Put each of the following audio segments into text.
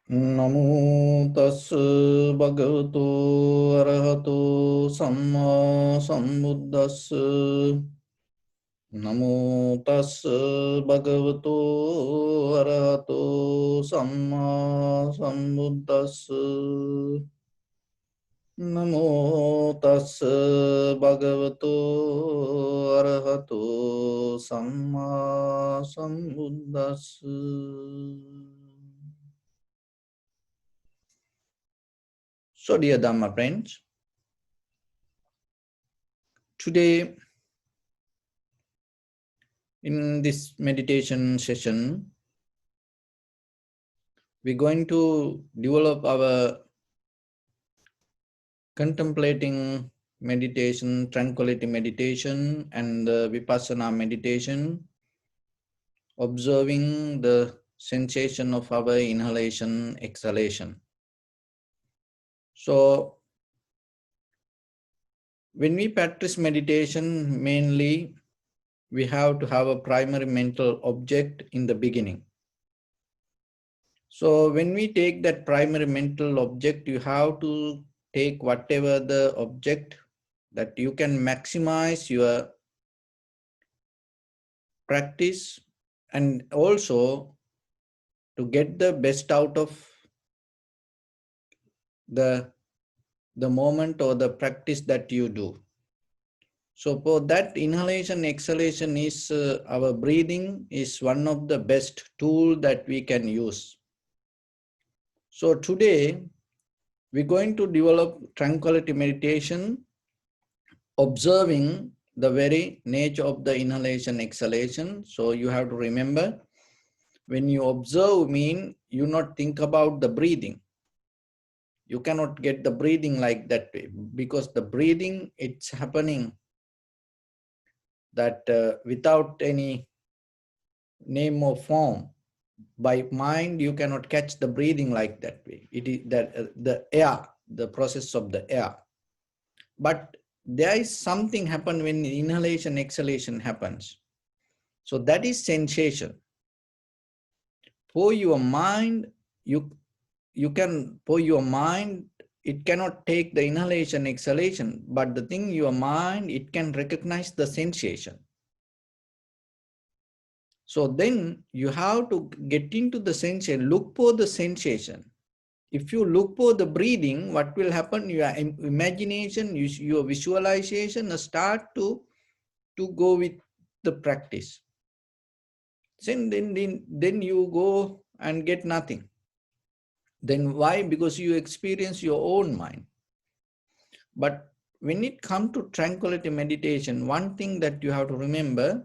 Namo tassa bhagavato arahato samma sambuddhassa. Namo tassa bhagavato arahato samma sambuddhassa. Namo tassa bhagavato arahato samma sambuddhassa. So, dear Dhamma friends, today in this meditation session, we're going to develop our contemplating meditation, tranquility meditation, and the vipassana meditation, observing the sensation of our inhalation, exhalation. So, when we practice meditation, mainly we have to have a primary mental object in the beginning. So when we take that primary mental object, you have to take whatever the object that you can maximize your practice and also to get the best out of the moment or the practice that you do. So for that, inhalation, exhalation is our breathing is one of the best tool that we can use. So today we're going to develop tranquility meditation, observing the very nature of the inhalation, exhalation. So you have to remember, when you observe mean, you not think about the breathing. You cannot get the breathing like that way, because the breathing, it's happening that without any name or form. By mind, you cannot catch the breathing like that way. It is that the air, the process of the air. But there is something happen when inhalation, exhalation happens. So that is sensation. For your mind, you can, for your mind, it cannot take the inhalation, exhalation, but the thing, your mind, it can recognize the sensation. So then you have to get into the sensation, look for the sensation. If you look for the breathing, what will happen? Your imagination, your visualization start to go with the practice. Then you go and get nothing. Then why? Because you experience your own mind. But when it comes to tranquility meditation, one thing that you have to remember,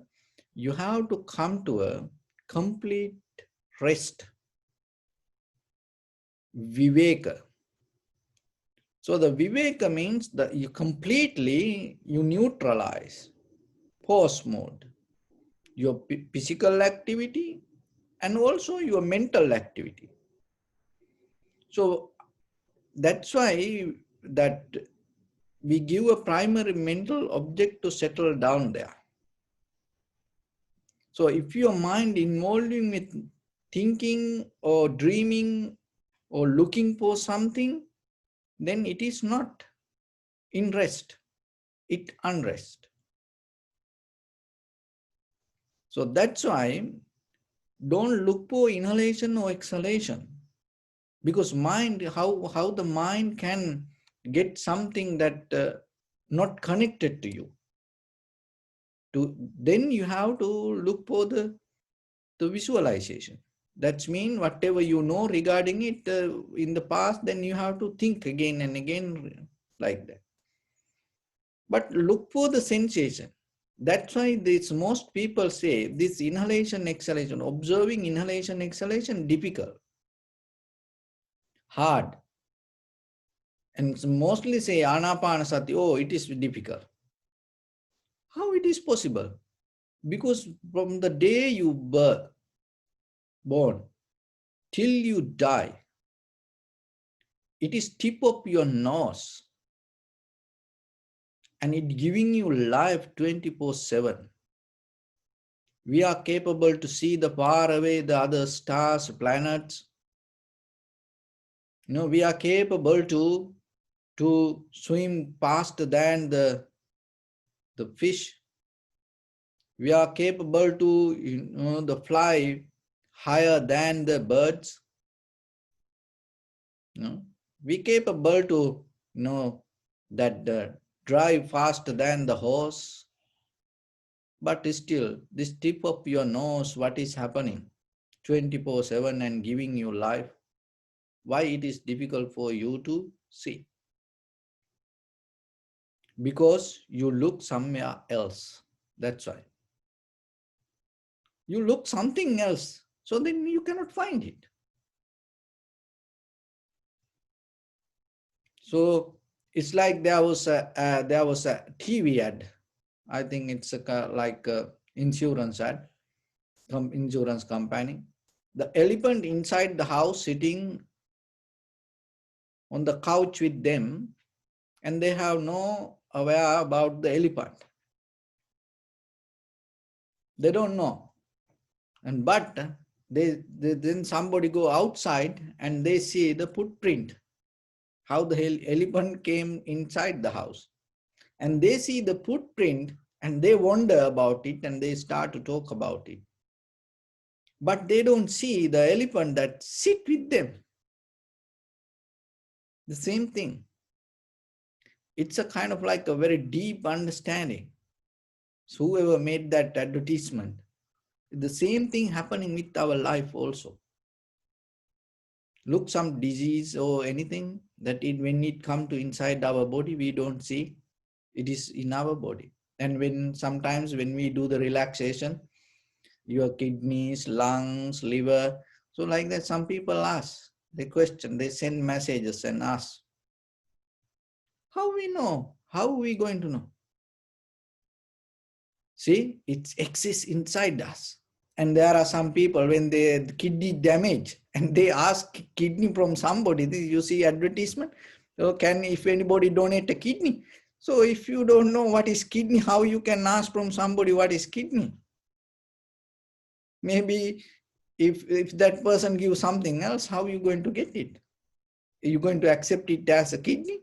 you have to come to a complete rest, viveka. So the viveka means that you completely, you neutralize, pause mode, your physical activity and also your mental activity. So that's why that we give a primary mental object to settle down there. So if your mind involving with thinking or dreaming or looking for something, then it is not in rest, it unrest. So that's why don't look for inhalation or exhalation, because mind, how the mind can get something that not connected to you. Then you have to look for the visualization. That means whatever you know regarding it in the past, then you have to think again and again like that. But look for the sensation. That's why most people say this inhalation, exhalation, observing inhalation, exhalation, difficult, hard. And mostly say anapanasati, oh, it is difficult. How it is possible? Because from the day you born till you die, it is tip of your nose and it giving you life 24/7. We are capable to see the far away, the other stars, planets. We are capable to swim faster than the fish. We are capable to the fly higher than the birds. We capable to that drive faster than the horse. But still, this tip of your nose, what is happening 24/7 and giving you life, why it is difficult for you to see? Because you look somewhere else. That's why. You look something else, so then you cannot find it. So it's like there was a TV ad. I think it's like a insurance ad from insurance company. The elephant inside the house sitting on the couch with them, and they have no aware about the elephant. They don't know. And but they then somebody go outside and they see the footprint, how the elephant came inside the house. And they see the footprint and they wonder about it and they start to talk about it. But they don't see the elephant that sit with them. The same thing. It's a kind of like a very deep understanding. So whoever made that advertisement, the same thing happening with our life also. Look, some disease or anything that when it come to inside our body, we don't see it is in our body. And when sometimes when we do the relaxation, your kidneys, lungs, liver, so like that, some people ask, they question, they send messages and ask, how we know? How are we going to know? See, it exists inside us. And there are some people when they kidney damage and they ask kidney from somebody, you see advertisement, so can if anybody donate a kidney? So if you don't know what is kidney, how you can ask from somebody what is kidney? Maybe if that person gives something else, how are you going to get it? Are you going to accept it as a kidney?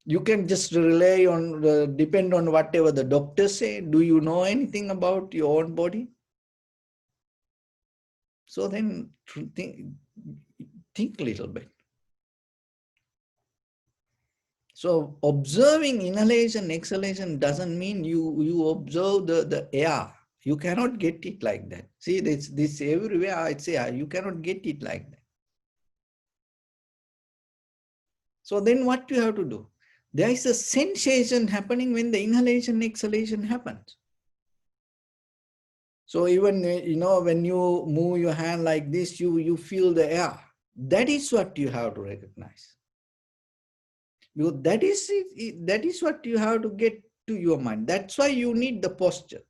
You can just rely on, depend on whatever the doctors say. Do you know anything about your own body? So then think a little bit. So observing inhalation, exhalation doesn't mean you observe the air. You cannot get it like that. See, this everywhere it's air. You cannot get it like that. So then what you have to do? There is a sensation happening when the inhalation, exhalation happens. So even, when you move your hand like this, you feel the air. That is what you have to recognize. Because that is what you have to get to your mind. That's why you need the posture.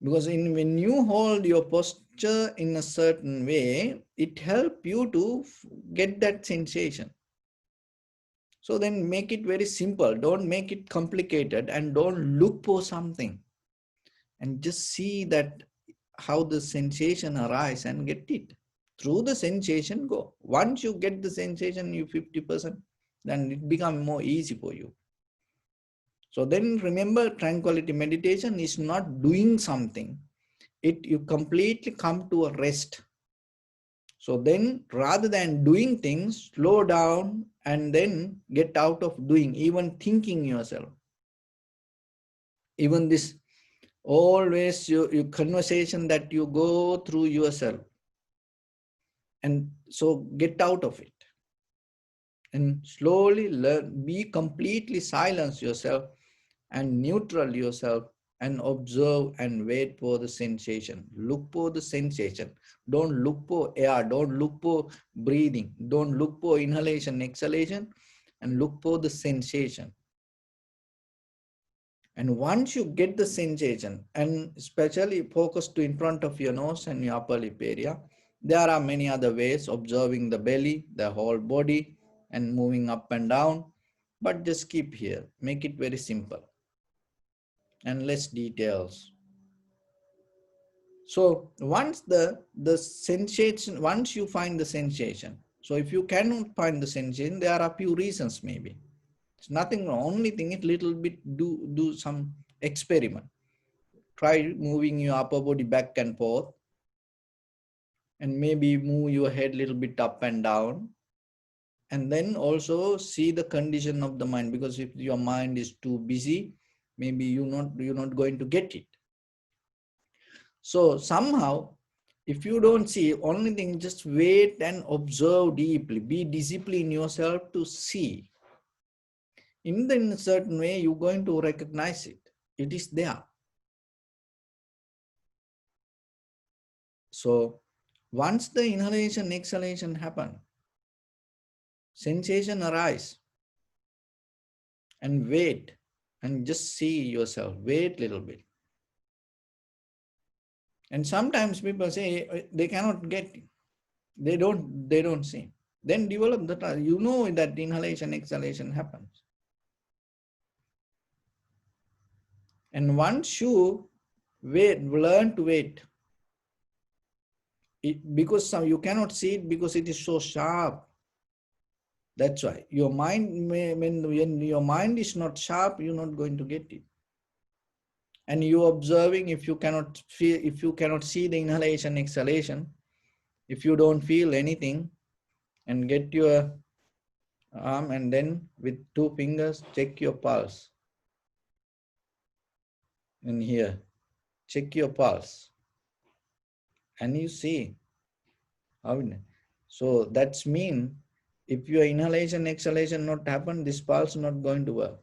Because when you hold your posture in a certain way, it helps you to get that sensation. So then make it very simple. Don't make it complicated and don't look for something. And just see that how the sensation arises and get it. Through the sensation go. Once you get the sensation, you 50%, then it becomes more easy for you. So then remember, tranquility meditation is not doing something. You completely come to a rest. So then rather than doing things, slow down and then get out of doing, even thinking yourself. Even this always your conversation that you go through yourself. And so get out of it. And slowly learn, be completely silence yourself and neutral yourself and observe and wait for the sensation. Look for the sensation. Don't look for air. Don't look for breathing. Don't look for inhalation, exhalation, and look for the sensation. And once you get the sensation, and especially focus to in front of your nose and your upper lip area, there are many other ways, observing the belly, the whole body, and moving up and down. But just keep here. Make it very simple and less details. So once the sensation, once you find the sensation, so if you cannot find the sensation, there are a few reasons maybe. It's nothing wrong. Only thing is little bit do some experiment. Try moving your upper body back and forth, and maybe move your head a little bit up and down. And then also see the condition of the mind, because if your mind is too busy, maybe you're not going to get it. So somehow, if you don't see, only thing, just wait and observe deeply. Be disciplined yourself to see. In a certain way, you're going to recognize it. It is there. So once the inhalation, exhalation happen, sensation arise, and wait, and just see yourself. Wait a little bit. And sometimes people say they cannot get it. They don't see. Then develop the trust. You know that inhalation, exhalation happens. And once you wait, learn to wait. Because you cannot see it because it is so sharp. That's why your mind, when your mind is not sharp, you're not going to get it. And you observing, if you cannot feel, if you cannot see the inhalation, exhalation, if you don't feel anything, and get your arm, and then with 2 fingers check your pulse. And here, check your pulse, and you see how. So that's mean, if your inhalation, exhalation not happen, this pulse not going to work.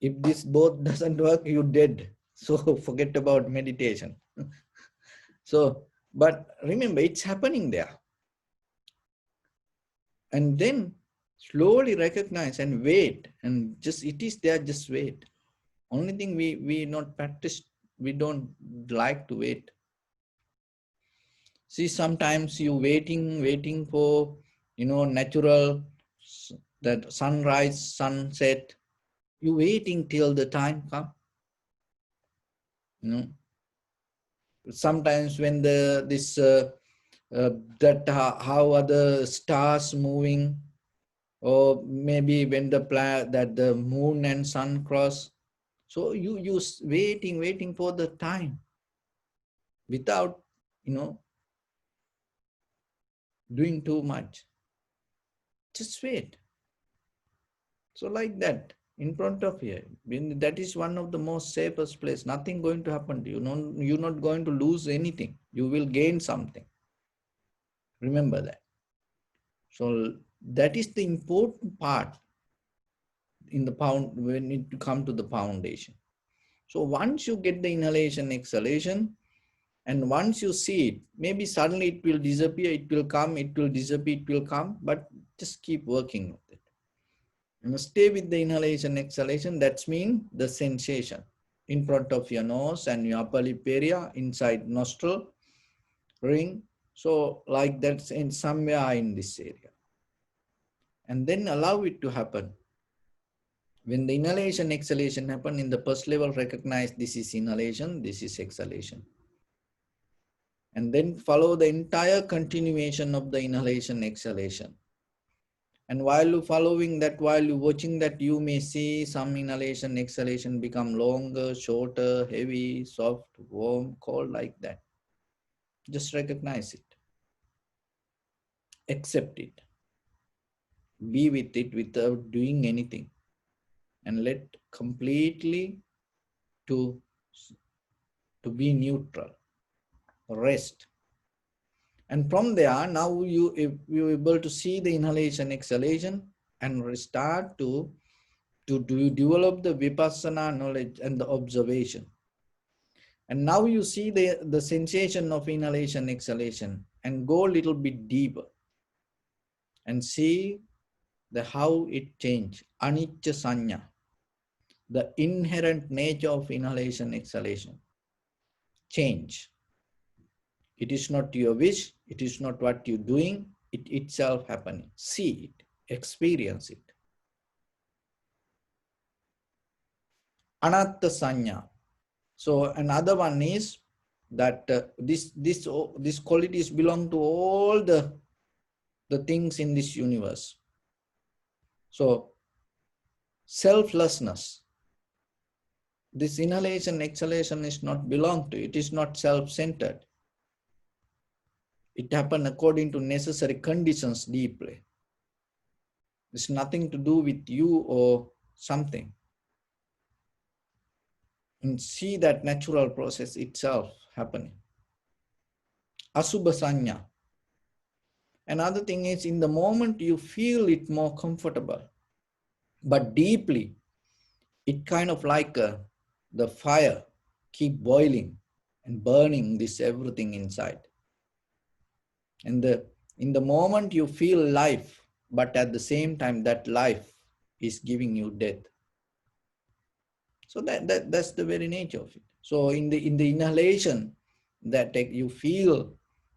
If this both doesn't work, you dead. So forget about meditation. So, but remember, it's happening there. And then slowly recognize and wait, and just, it is there, just wait. Only thing we not practice, we don't like to wait. See, sometimes you waiting for, natural, that sunrise, sunset. You waiting till the time come. Sometimes when that how are the stars moving, or maybe when the moon and sun cross. So you waiting for the time, without doing too much. Just wait. So like that, in front of you, that is one of the most safest place. Nothing going to happen to you. You're not going to lose anything. You will gain something. Remember that. So that is the important part in the when it come to the foundation. So once you get the inhalation, exhalation, and once you see it, maybe suddenly it will disappear, it will come, it will disappear, it will come, but just keep working with it. Stay with the inhalation, exhalation. That's mean the sensation in front of your nose and your upper lip area, inside nostril ring. So like that's in somewhere in this area. And then allow it to happen. When the inhalation, exhalation happen, in the first level, recognize this is inhalation, this is exhalation. And then follow the entire continuation of the inhalation, exhalation. And while you're following that, while you're watching that, you may see some inhalation, exhalation become longer, shorter, heavy, soft, warm, cold, like that. Just recognize it. Accept it. Be with it without doing anything. And let completely to be neutral. Rest. And from there, now you're able to see the inhalation, exhalation, and start to develop the vipassana knowledge and the observation. And now you see the sensation of inhalation, exhalation, and go a little bit deeper and see how it changes. Anicca sanya, the inherent nature of inhalation, exhalation. Change. It is not your wish, it is not what you're doing, it itself happening. See it, experience it. Anatta sanya. So another one is that these qualities belong to all the things in this universe. So selflessness, this inhalation, exhalation is not belong to, it is not self-centered. It happened according to necessary conditions deeply. It's nothing to do with you or something. And see that natural process itself happening. Asubha sanya. Another thing is, in the moment you feel it more comfortable, but deeply, it kind of like the fire keep boiling and burning this everything inside. And in the moment you feel life, but at the same time that life is giving you death. So that's the very nature of it. So in the inhalation, that you feel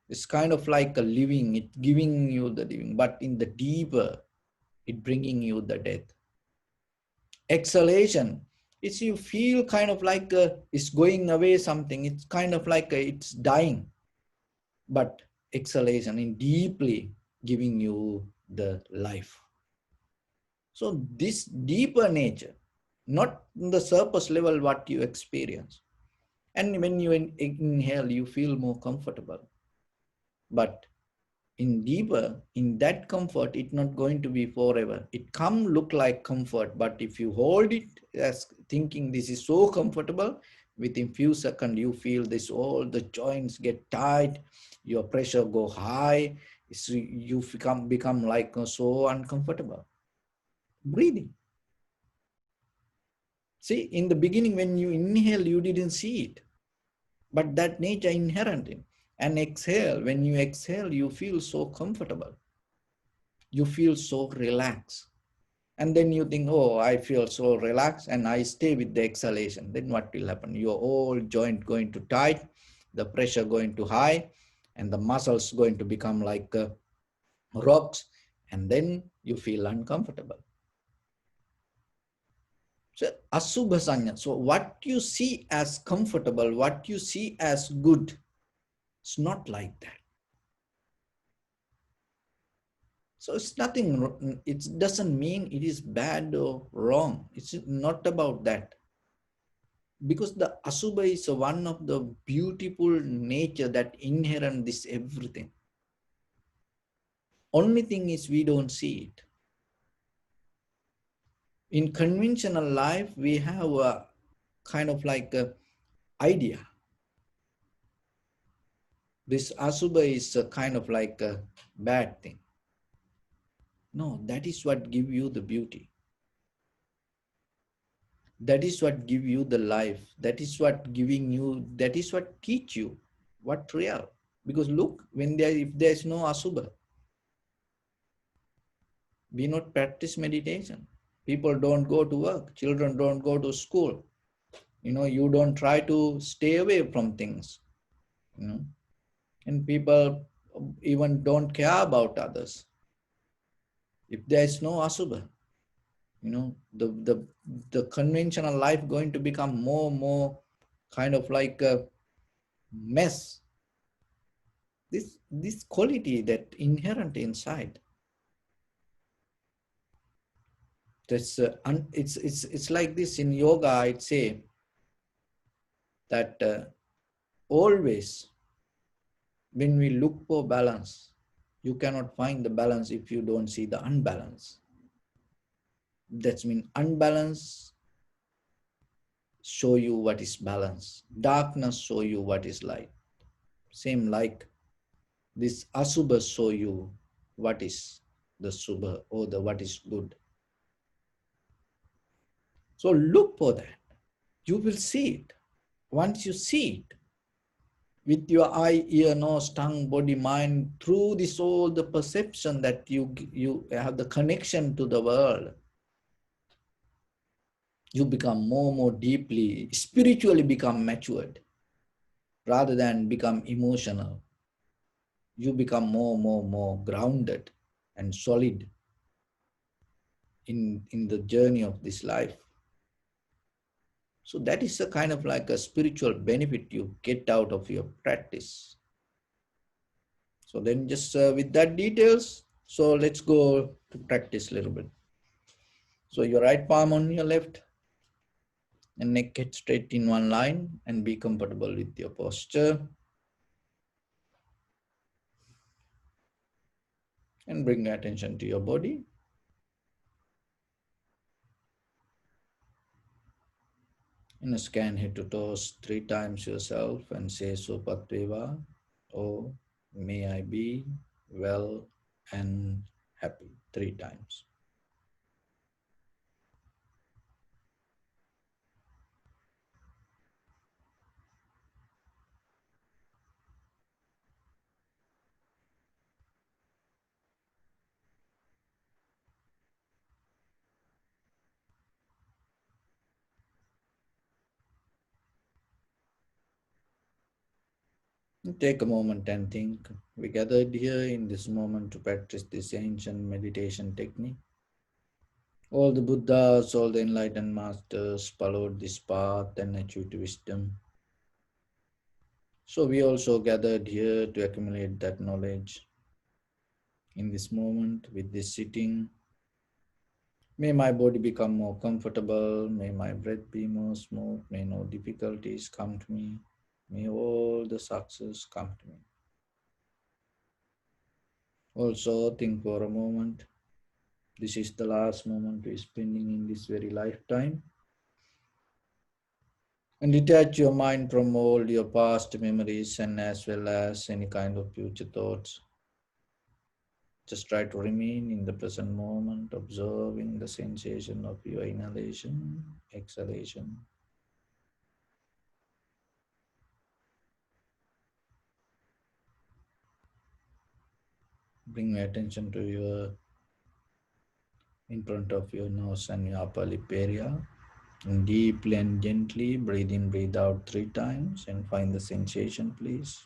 it's kind of like a living, it giving you the living, but in the deeper, it bringing you the death. Exhalation, it's you feel kind of like it's going away something, it's kind of like it's dying, but exhalation in deeply giving you the life. So this deeper nature, not the surface level what you experience. And when you inhale, you feel more comfortable. But in deeper, in that comfort, it's not going to be forever. It come look like comfort, but if you hold it as thinking this is so comfortable, within few seconds you feel this, all the joints get tight, your pressure go high, so you become like so uncomfortable. Breathing. See, in the beginning when you inhale, you didn't see it, but that nature inherent in. And exhale, when you exhale, you feel so comfortable. You feel so relaxed. And then you think, oh, I feel so relaxed, and I stay with the exhalation. Then what will happen? Your whole joint going to tight, the pressure going to high, and the muscles going to become like rocks, and then you feel uncomfortable. So asubha sanya. So what you see as comfortable, what you see as good, it's not like that. So it's nothing, it doesn't mean it is bad or wrong. It's not about that. Because the asubha is one of the beautiful nature that inherent this everything. Only thing is we don't see it. In conventional life, we have a kind of like a idea. This asubha is a kind of like a bad thing. No, that is what give you the beauty. That is what give you the life. That is what giving you, that is what teach you what real. Because look, if there is no asubha, we not practice meditation. People don't go to work. Children don't go to school. You don't try to stay away from things. And people even don't care about others. If there is no asubha, the conventional life going to become more kind of like a mess. This quality that inherent inside. That's it's like this in yoga. I'd say that always when we look for balance, you cannot find the balance if you don't see the unbalance. That's mean unbalance show you what is balance. Darkness show you what is light. Same like this asubha show you what is the subha or the what is good. So look for that. You will see it. Once you see it, with your eye, ear, nose, tongue, body, mind, through this all the perception that you have the connection to the world, you become more deeply, spiritually become matured rather than become emotional. You become more grounded and solid in the journey of this life. So that is a kind of like a spiritual benefit you get out of your practice. So then just with that details, so let's go to practice a little bit. So your right palm on your left and neck get straight in one line and be comfortable with your posture. And bring attention to your body. And scan head to toes 3 times yourself and say Supatveva, or may I be well and happy 3 times. Take a moment and think. We gathered here in this moment to practice this ancient meditation technique. All the Buddhas, all the enlightened masters followed this path and achieved wisdom. So we also gathered here to accumulate that knowledge. In this moment, with this sitting, may my body become more comfortable, may my breath be more smooth, may no difficulties come to me, may all the success come to me. Also think for a moment, this is the last moment we're spending in this very lifetime. And detach your mind from all your past memories and as well as any kind of future thoughts. Just try to remain in the present moment, observing the sensation of your inhalation, exhalation. Bring your attention to your in front of your nose and your upper lip area. And deeply and gently breathe in, breathe out 3 times and find the sensation, please.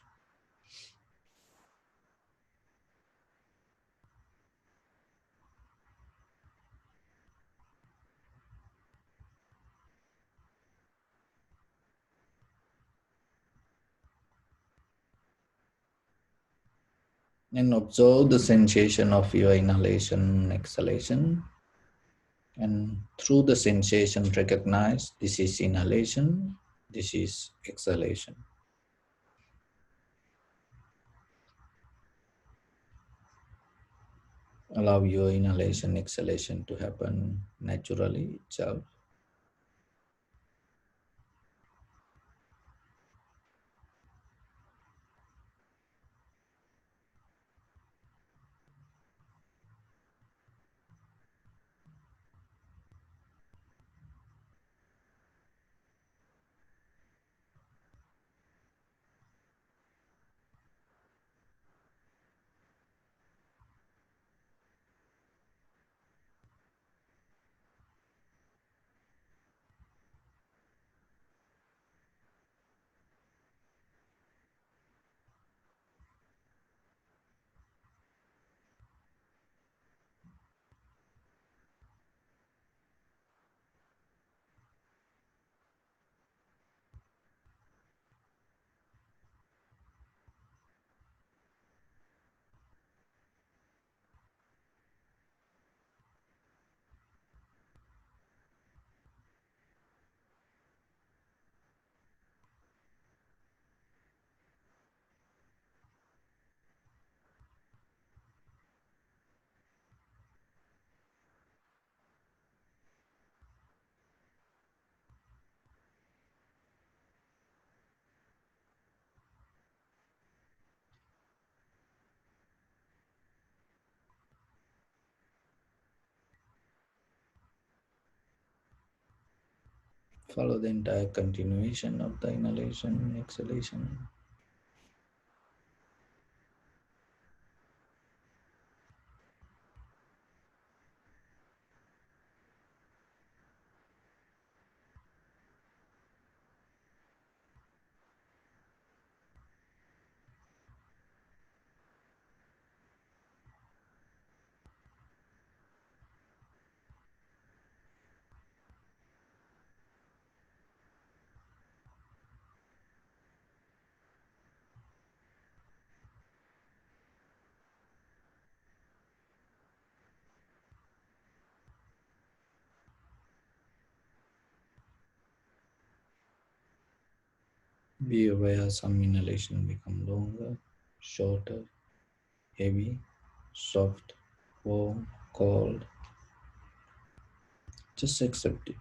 And observe the sensation of your inhalation, exhalation. And through the sensation, recognize this is inhalation, this is exhalation. Allow your inhalation, exhalation to happen naturally itself. Follow the entire continuation of the inhalation, exhalation. Be aware some inhalation become longer, shorter, heavy, soft, warm, cold. Just accept it.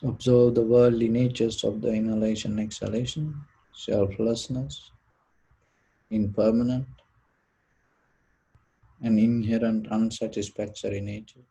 Observe the worldly natures of the inhalation exhalation, selflessness, impermanent, and inherent unsatisfactory nature.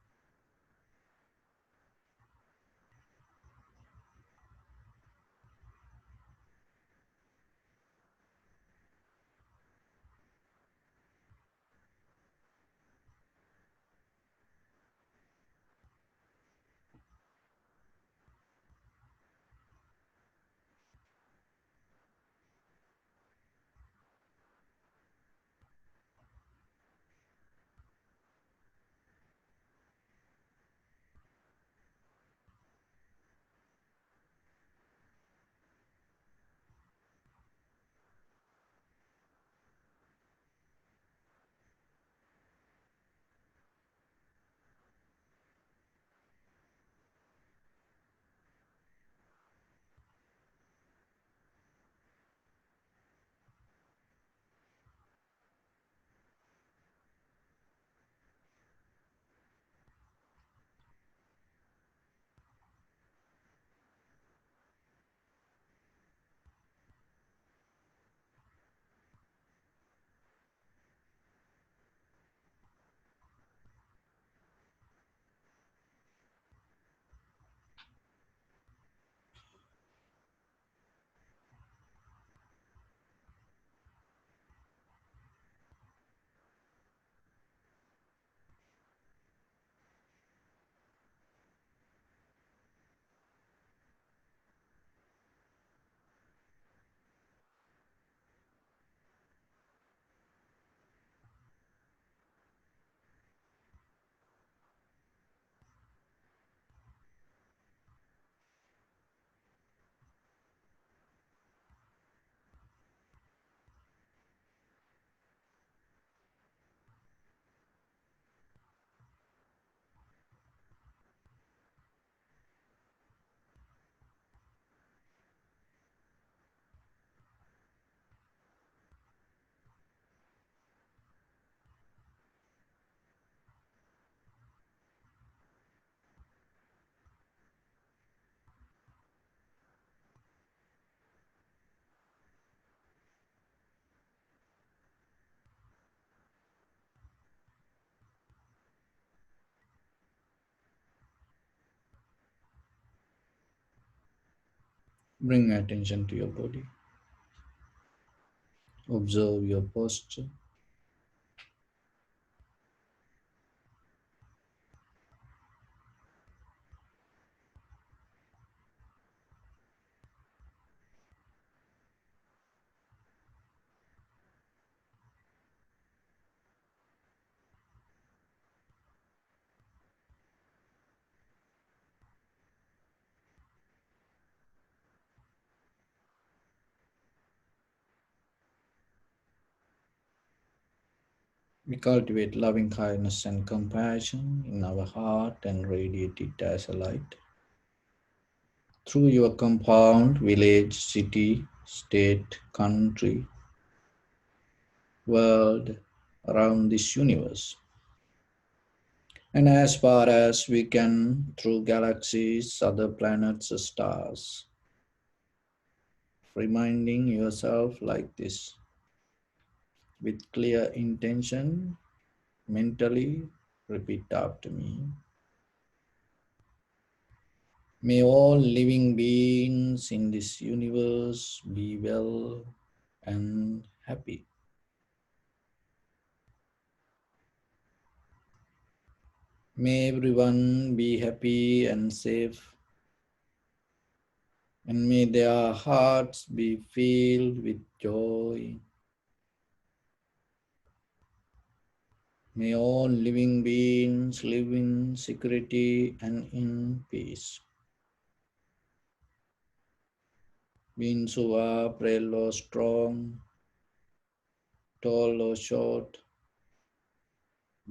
Bring attention to your body. Observe your posture. We cultivate loving kindness and compassion in our heart and radiate it as a light through your compound, village, city, state, country, world, around this universe. And as far as we can, through galaxies, other planets, stars, reminding yourself like this with clear intention, mentally repeat after me. May all living beings in this universe be well and happy. May everyone be happy and safe, and may their hearts be filled with joy. May all living beings live in security and in peace. Beings who are frail or strong, tall or short,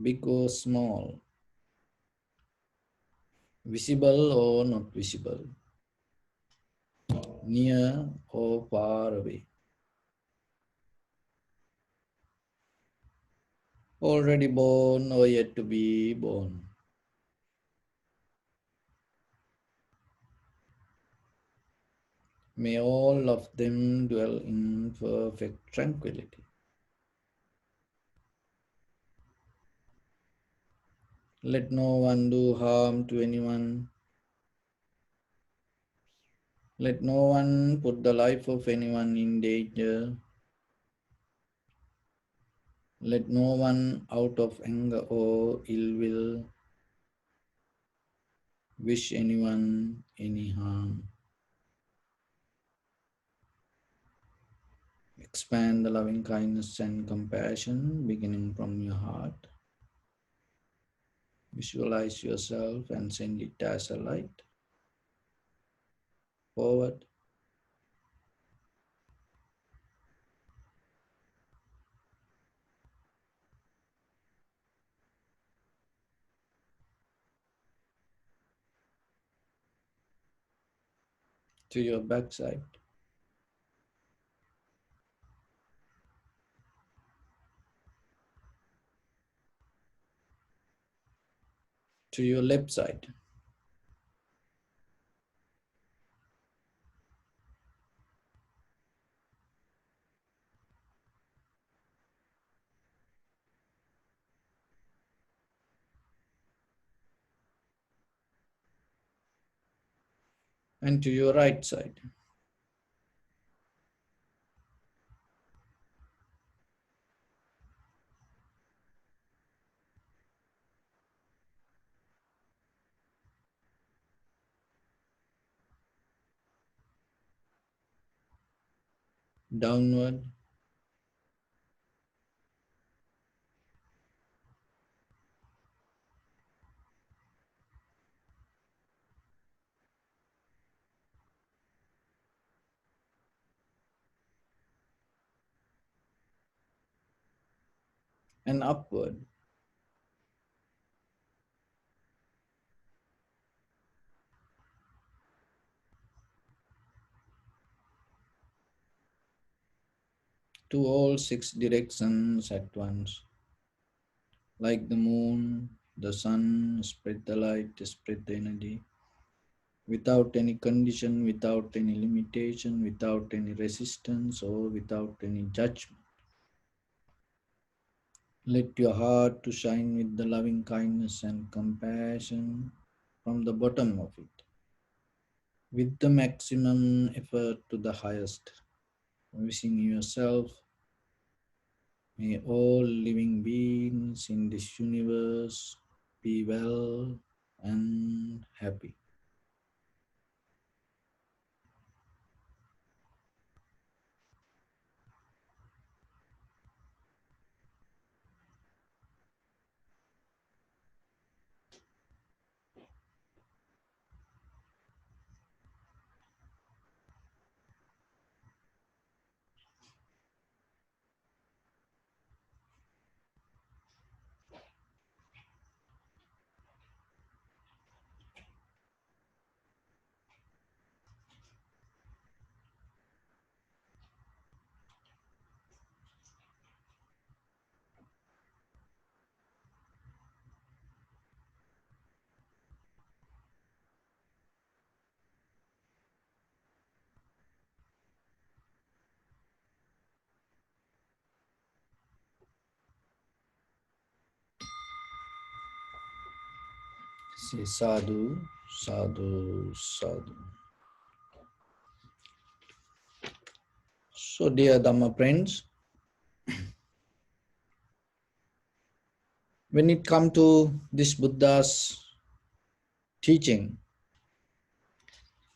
big or small, visible or not visible, near or far away, already born or yet to be born. May all of them dwell in perfect tranquility. Let no one do harm to anyone. Let no one put the life of anyone in danger. Let no one out of anger or ill will wish anyone any harm. Expand the loving kindness and compassion beginning from your heart. Visualize yourself and send it as a light forward to your backside, to your left side, and to your right side. Downward and upward. To all six directions at once. Like the moon, the sun, spread the light, spread the energy, without any condition, without any limitation, without any resistance, or without any judgment. Let your heart to shine with the loving kindness and compassion from the bottom of it, with the maximum effort to the highest. Wishing yourself, may all living beings in this universe be well and happy. Say sadhu, sadhu, sadhu. So, dear Dhamma friends, when it comes to this Buddha's teaching,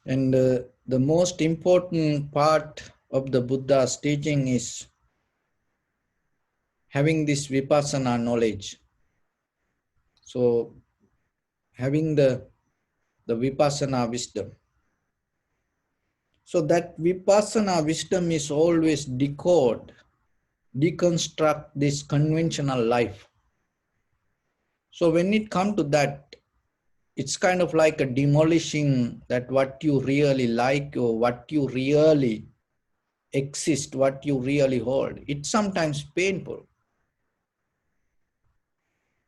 and the most important part of the Buddha's teaching is having this vipassana knowledge. So, having the vipassana wisdom. So that vipassana wisdom is always deconstruct this conventional life. So when it comes to that, it's kind of like a demolishing that what you really like or what you really exist, what you really hold. It's sometimes painful.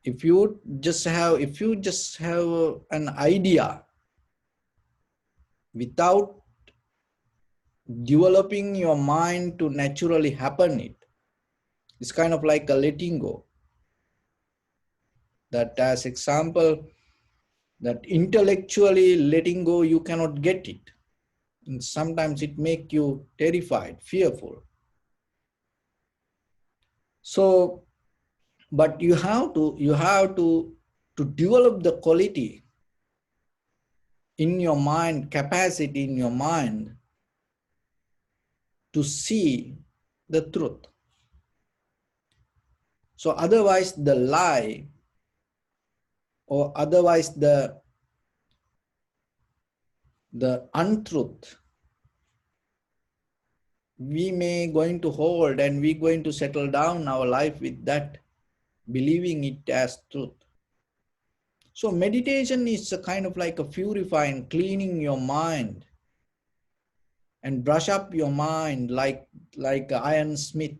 If you just have an idea without developing your mind to naturally happen it's kind of like a letting go. That as example, that intellectually letting go, you cannot get it. And sometimes it make you terrified, fearful. So, but you have to develop the quality in your mind, capacity in your mind to see the truth. So otherwise the lie or otherwise the untruth we may going to hold and we going to settle down our life with that, believing it as truth. So meditation is a kind of like a purifying, cleaning your mind and brush up your mind like an iron smith.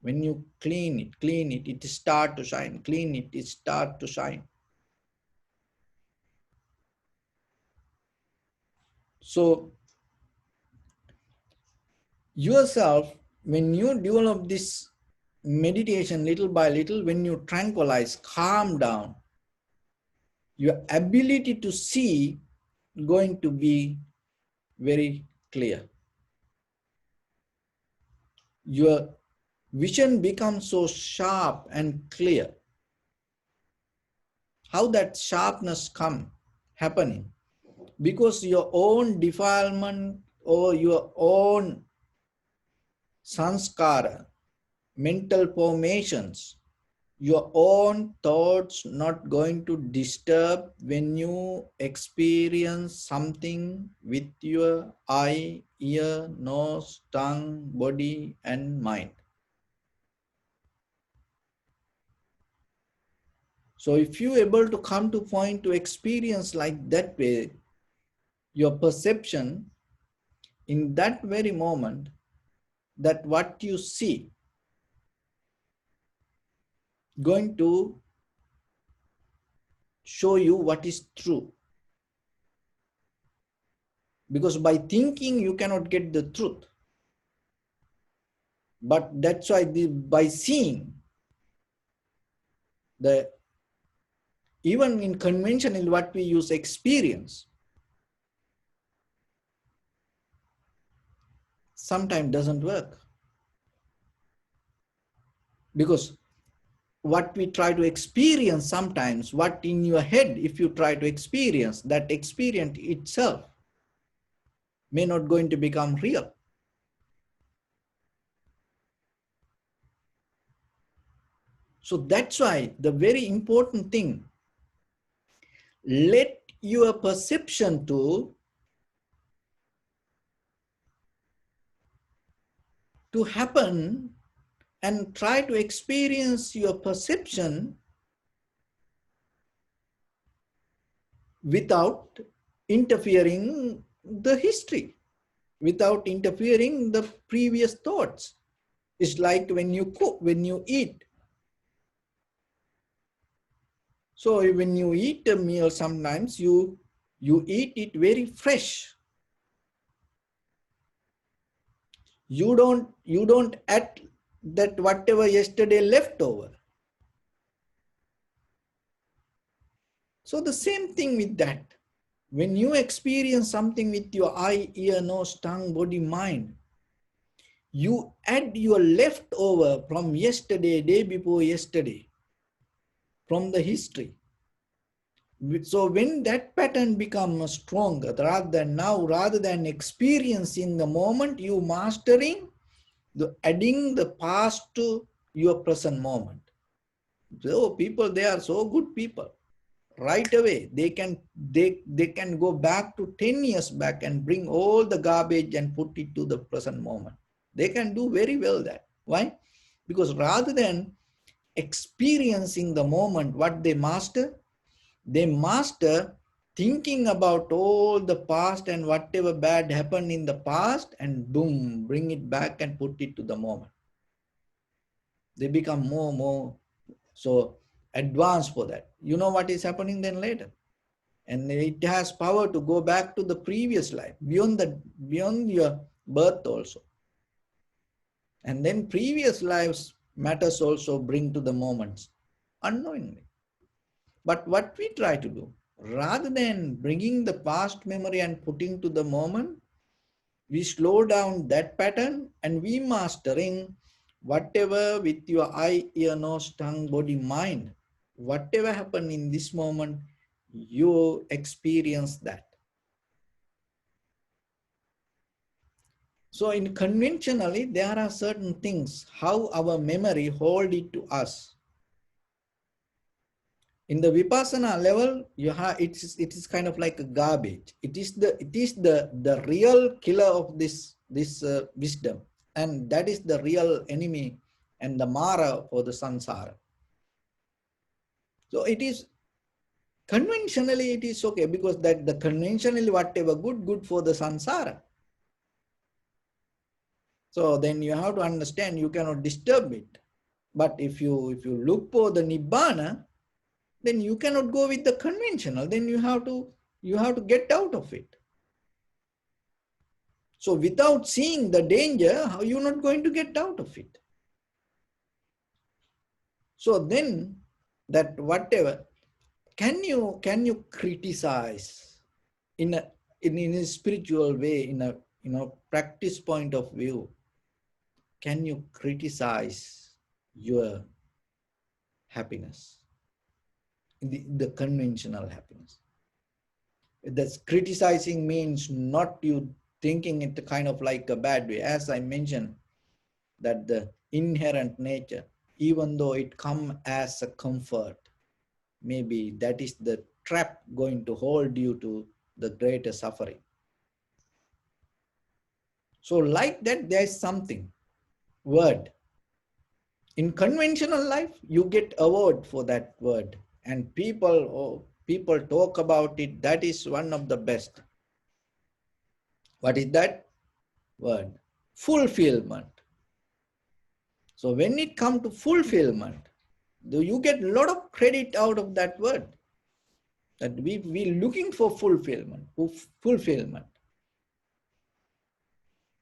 When you clean it, it start to shine. Clean it, it start to shine. So yourself, when you develop this meditation little by little, when you tranquilize, calm down, your ability to see going to be very clear. Your vision becomes so sharp and clear. How that sharpness come happening? Because your own defilement or your own sanskara, mental formations, your own thoughts not going to disturb when you experience something with your eye, ear, nose, tongue, body, and mind. So if you able to come to point to experience like that way, your perception in that very moment, that what you see going to show you what is true. Because by thinking you cannot get the truth. But that's why by seeing, even in conventional what we use experience, sometimes doesn't work. Because what we try to experience sometimes, what in your head, if you try to experience, that experience itself may not going to become real. So that's why the very important thing, let your perception to happen and try to experience your perception without interfering the history, without interfering the previous thoughts. It's like when you cook, when you eat. So when you eat a meal, sometimes you eat it very fresh. You don't add that whatever yesterday left over. So the same thing with that. When you experience something with your eye, ear, nose, tongue, body, mind, you add your leftover from yesterday, day before yesterday, from the history. So when that pattern becomes stronger, rather than experiencing the moment, you mastering adding the past to your present moment. So people, they are so good people. Right away, they can go back to 10 years back and bring all the garbage and put it to the present moment. They can do very well that. Why? Because rather than experiencing the moment, what they master thinking about all the past and whatever bad happened in the past, and boom, bring it back and put it to the moment. They become more so advanced for that. You know what is happening then later. And it has power to go back to the previous life, beyond your birth also. And then previous lives matters also bring to the moments unknowingly. But what we try to do, rather than bringing the past memory and putting to the moment, we slow down that pattern and we mastering whatever with your eye, ear, nose, tongue, body, mind, whatever happened in this moment, you experience that. So in conventionally, there are certain things, how our memory hold it to us. In the vipassana level, it is kind of like a garbage. It is the real killer of this wisdom, and that is the real enemy and the mara for the samsara. So it is conventionally it is okay, because that the conventionally whatever good for the samsara. So then you have to understand you cannot disturb it. But if you look for the nibbana, then you cannot go with the conventional. Then you have to get out of it. So without seeing the danger, how you're not going to get out of it? So then that whatever, can you criticize in a spiritual way, in a practice point of view? Can you criticize your happiness, the conventional happiness? That's criticizing means not you thinking it kind of like a bad way. As I mentioned, that the inherent nature, even though it come as a comfort, maybe that is the trap going to hold you to the greater suffering. So like that, there is something, word. In conventional life, you get award for that word, and people talk about it. That is one of the best. What is that word? Fulfillment. So when it comes to fulfillment, you get a lot of credit out of that word. That we're looking for fulfillment.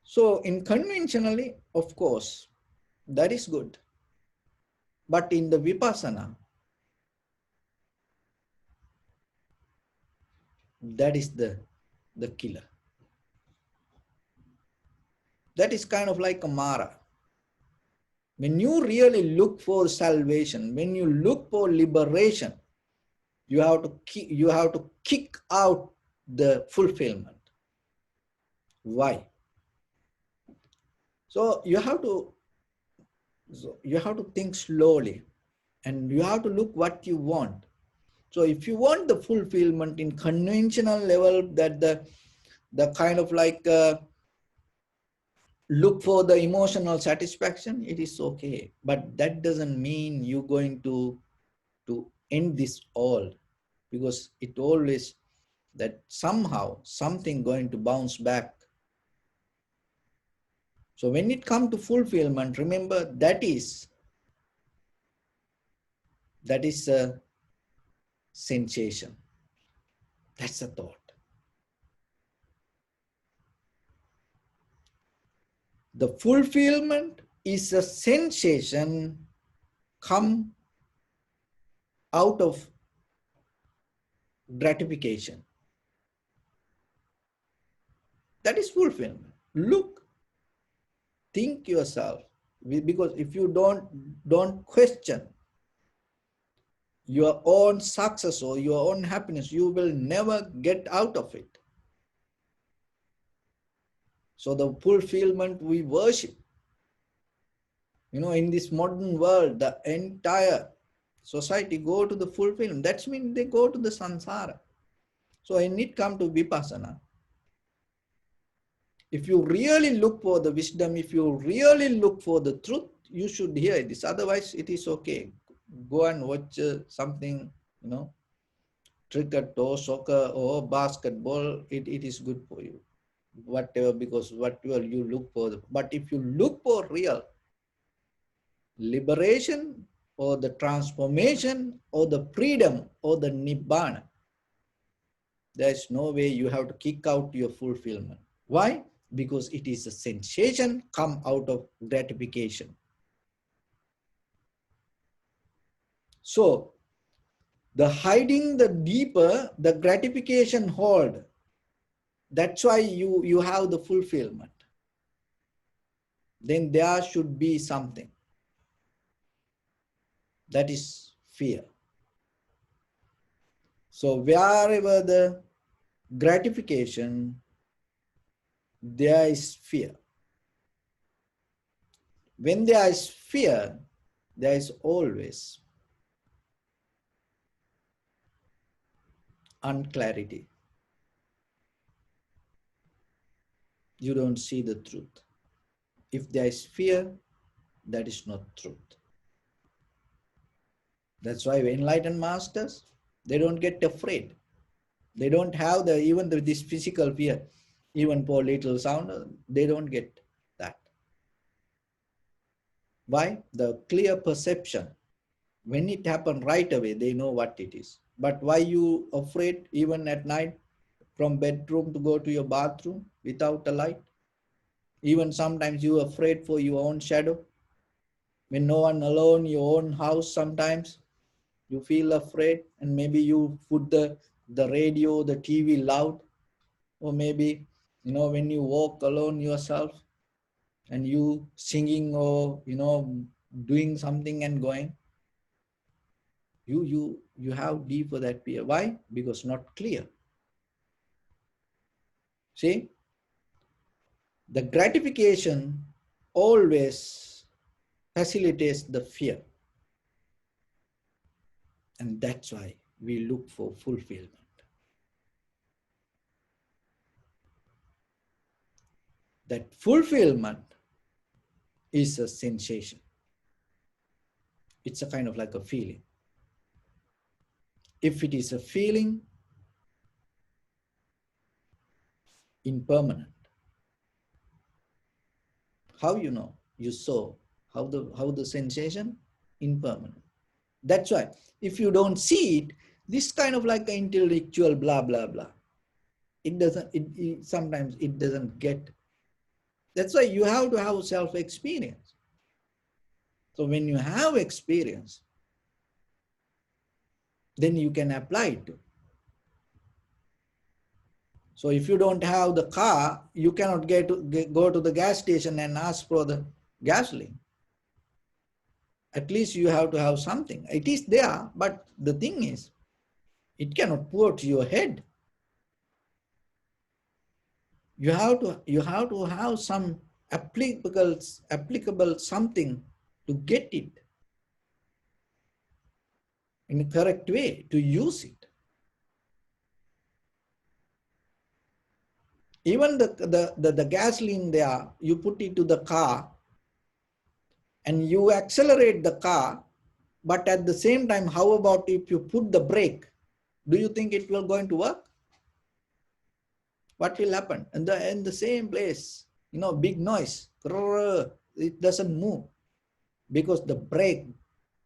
So in conventionally, of course, that is good. But in the vipassana, that is the killer. That is kind of like a mara. When you really look for salvation, when you look for liberation, you have to kick out the fulfillment. Why? So you have to think slowly, and you have to look what you want. So if you want the fulfillment in conventional level, that the kind of like look for the emotional satisfaction, it is okay. But that doesn't mean you're going to end this all, because it always that somehow something going to bounce back. So when it comes to fulfillment, remember that is a sensation. That's a thought. The fulfillment is a sensation come out of gratification. That is fulfillment. Look, think yourself, because if you don't question your own success or your own happiness, you will never get out of it. So the fulfillment we worship, in this modern world, the entire society go to the fulfillment. That means they go to the samsara. So when it comes to vipassana, if you really look for the wisdom, if you really look for the truth, you should hear this. Otherwise, it is okay. Go and watch something, cricket or soccer or basketball. It is good for you. Whatever, because whatever you look for. But if you look for real liberation or the transformation or the freedom or the nibbana, there is no way you have to kick out your fulfillment. Why? Because it is a sensation come out of gratification. So the hiding the deeper, the gratification hold. That's why you have the fulfillment. Then there should be something. That is fear. So wherever the gratification, there is fear. When there is fear, there is always unclarity. You don't see the truth. If there is fear, that is not truth. That's why enlightened masters, they don't get afraid. They don't have this physical fear. Even for little sound, they don't get that. Why? The clear perception. When it happens right away, they know what it is. But why you afraid even at night from bedroom to go to your bathroom without a light? Even sometimes you are afraid for your own shadow. When no one alone, your own house, sometimes you feel afraid, and maybe you put the radio, the TV loud, or maybe, when you walk alone yourself and you singing or, doing something and going, you have deeper that fear. Why? Because not clear. See, the gratification always facilitates the fear. And that's why we look for fulfillment. That fulfillment is a sensation. It's a kind of like a feeling. If it is a feeling, impermanent. How you know? You saw how the sensation impermanent. That's why if you don't see it, this kind of like an intellectual blah blah blah. It doesn't. Sometimes it doesn't get. That's why you have to have self-experience. So when you have experience, then you can apply it. So if you don't have the car, you cannot go to the gas station and ask for the gasoline. At least you have to have something. It is there, but the thing is, it cannot pour to your head. You have to have some applicable something to get it in a correct way, to use it. Even the gasoline there, you put it to the car and you accelerate the car, but at the same time, how about if you put the brake? Do you think it will going to work? What will happen? In the same place, big noise, it doesn't move because the brake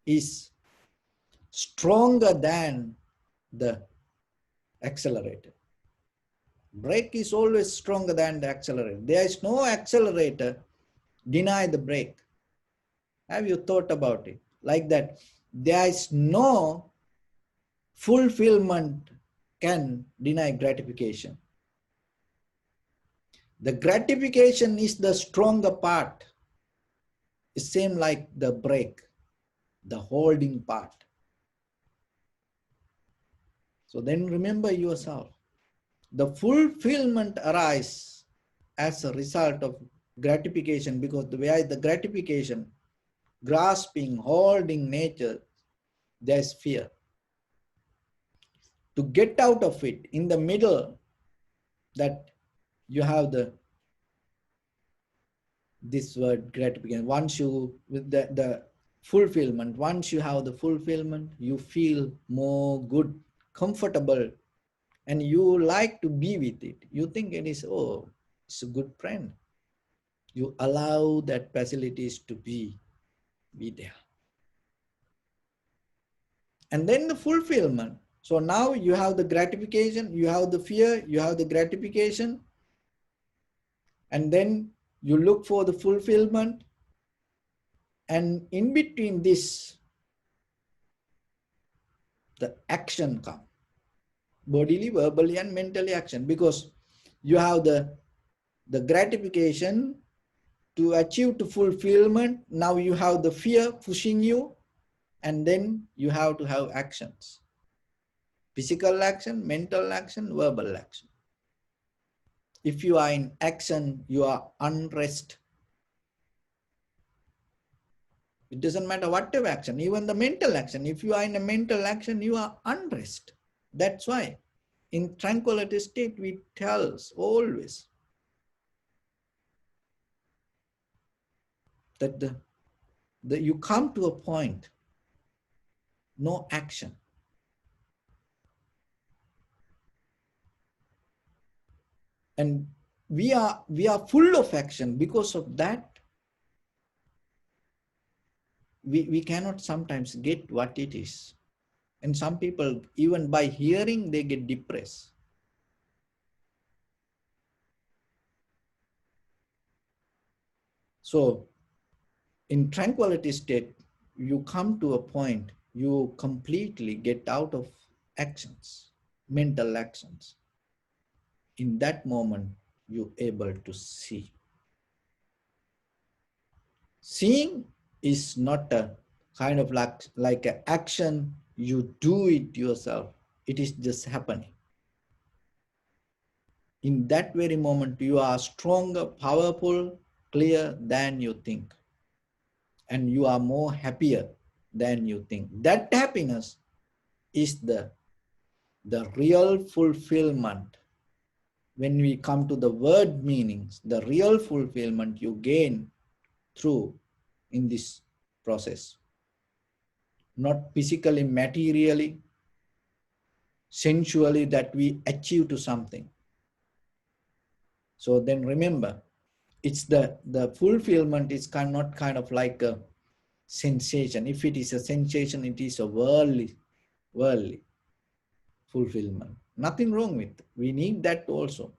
is stronger than the accelerator. Brake is always stronger than the accelerator. There is no accelerator, deny the brake. Have you thought about it? Like that, there is no fulfillment can deny gratification. The gratification is the stronger part. It's same like the brake, the holding part. So then remember yourself. The fulfillment arises as a result of gratification, because the way the gratification, grasping, holding nature, there's fear. To get out of it, in the middle, that you have this word gratification. Once you, with the fulfillment, once you have the fulfillment, you feel more good, comfortable, and you like to be with it. You think it is, oh, it's a good friend. You allow that facilities to be there. And then the fulfillment. So now you have the gratification, you have the fear, you have the gratification, and then you look for the fulfillment. And in between this, the action comes. Bodily, verbally, and mentally action. Because you have the gratification to achieve the fulfillment. Now you have the fear pushing you, and then you have to have actions. Physical action, mental action, verbal action. If you are in action, you are unrest. It doesn't matter whatever action, even the mental action. If you are in a mental action, you are unrest. That's why in tranquility state, we tell us always that you come to a point, no action. And we are full of action. Because of that, we cannot sometimes get what it is. And some people, even by hearing, they get depressed. So in tranquility state, you come to a point, you completely get out of actions, mental actions. In that moment, you're able to see. Seeing is not a kind of like an action, you do it yourself. It is just happening. In that very moment, you are stronger, powerful, clear than you think. And you are more happier than you think. That happiness is the real fulfillment. When we come to the word meanings, the real fulfillment you gain through in this process. Not physically, materially, sensually, that we achieve to something. So then remember, it's the fulfillment is not kind of like a sensation. If it is a sensation, it is a worldly fulfillment. Nothing wrong with it. We need that also.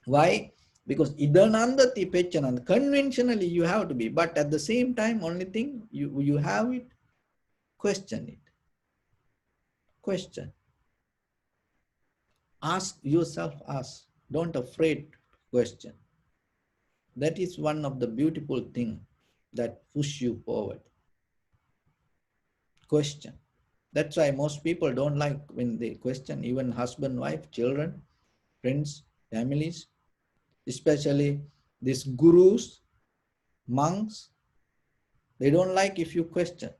Why? Because idanandati pechanand, conventionally you have to be, but at the same time, only thing you have it, question it. Question. Ask yourself, ask. Don't afraid to question. That is one of the beautiful things that push you forward. Question. That's why most people don't like when they question, even husband, wife, children, friends, families, especially these gurus, monks. They don't like if you question.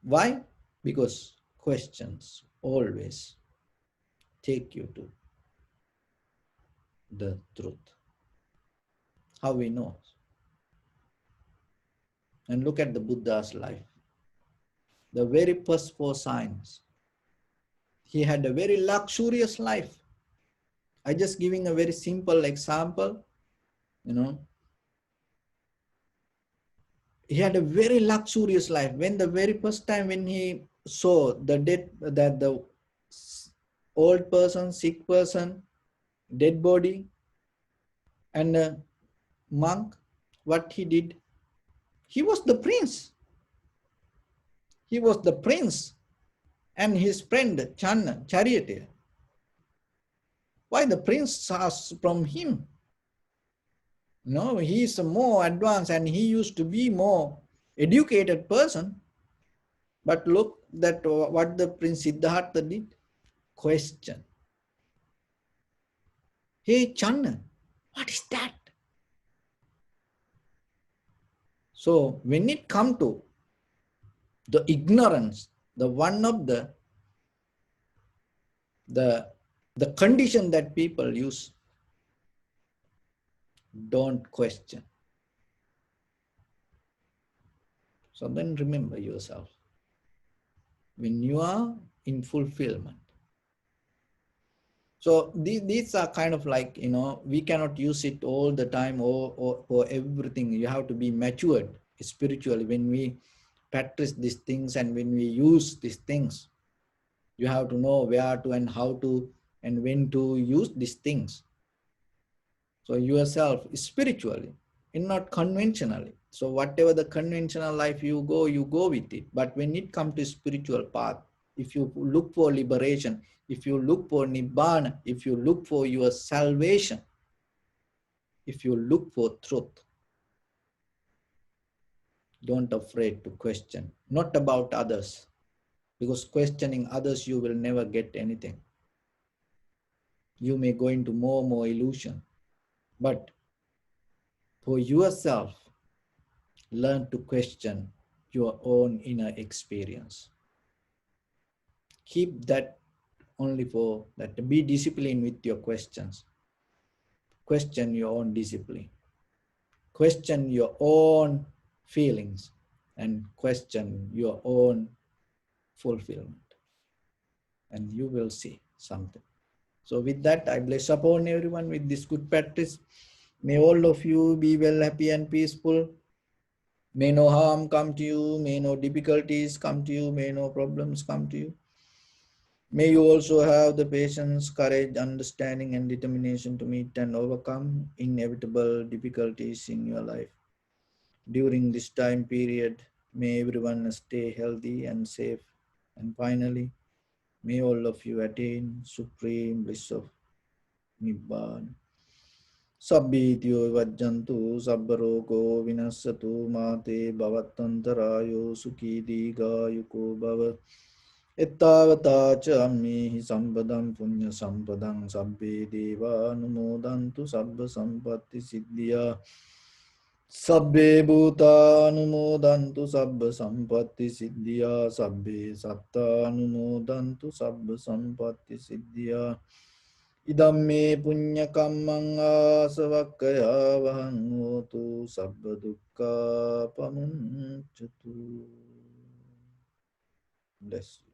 Why? Because questions always take you to the truth. How we know? And look at the Buddha's life. The very first 4 signs. He had a very luxurious life. I just giving a very simple example. He had a very luxurious life. When the very first time when he saw the old person, sick person, dead body, and a monk, what he did? He was the prince. He was the prince. and his friend charioteer. Why the prince asked from him? No, he is a more advanced and he used to be more educated person. But look that what the Prince Siddhartha did. Question. Hey Channa, what is that? So when it come to the ignorance, the one of the condition that people use, don't question. So then remember yourself. When you are in fulfillment. So these are kind of like, we cannot use it all the time or everything. You have to be matured spiritually when we practice these things and when we use these things. You have to know where to and how to and when to use these things. So yourself spiritually and not conventionally. So whatever the conventional life you go with it. But when it comes to spiritual path, if you look for liberation, if you look for nibbana, if you look for your salvation, if you look for truth, don't afraid to question, not about others, because questioning others, you will never get anything. You may go into more illusion, but for yourself, learn to question your own inner experience. Keep that only for that. Be disciplined with your questions. Question your own discipline. Question your own feelings and question your own fulfillment. And you will see something. So with that, I bless upon everyone with this good practice. May all of you be well, happy and peaceful. May no harm come to you. May no difficulties come to you. May no problems come to you. May you also have the patience, courage, understanding, and determination to meet and overcome inevitable difficulties in your life. During this time period, may everyone stay healthy and safe. And finally, may all of you attain supreme bliss of Nibbana. Sabbityo vajjantu sabbarogo vinassatu mate bhavattantarayo sukhi digayuko bhava. Ettavata ca ammihi sampadam punya sampadam sabbe deva anumodantu sabba sampatti siddhya. Sabbe bhuta anumodantu sabba sampatti siddhya. Sabbe satta anumodantu sabba sampatti siddhya. Idam me punya kammang asavakkaya vahang hotu sabba dukkha pamuncatu. Bless you.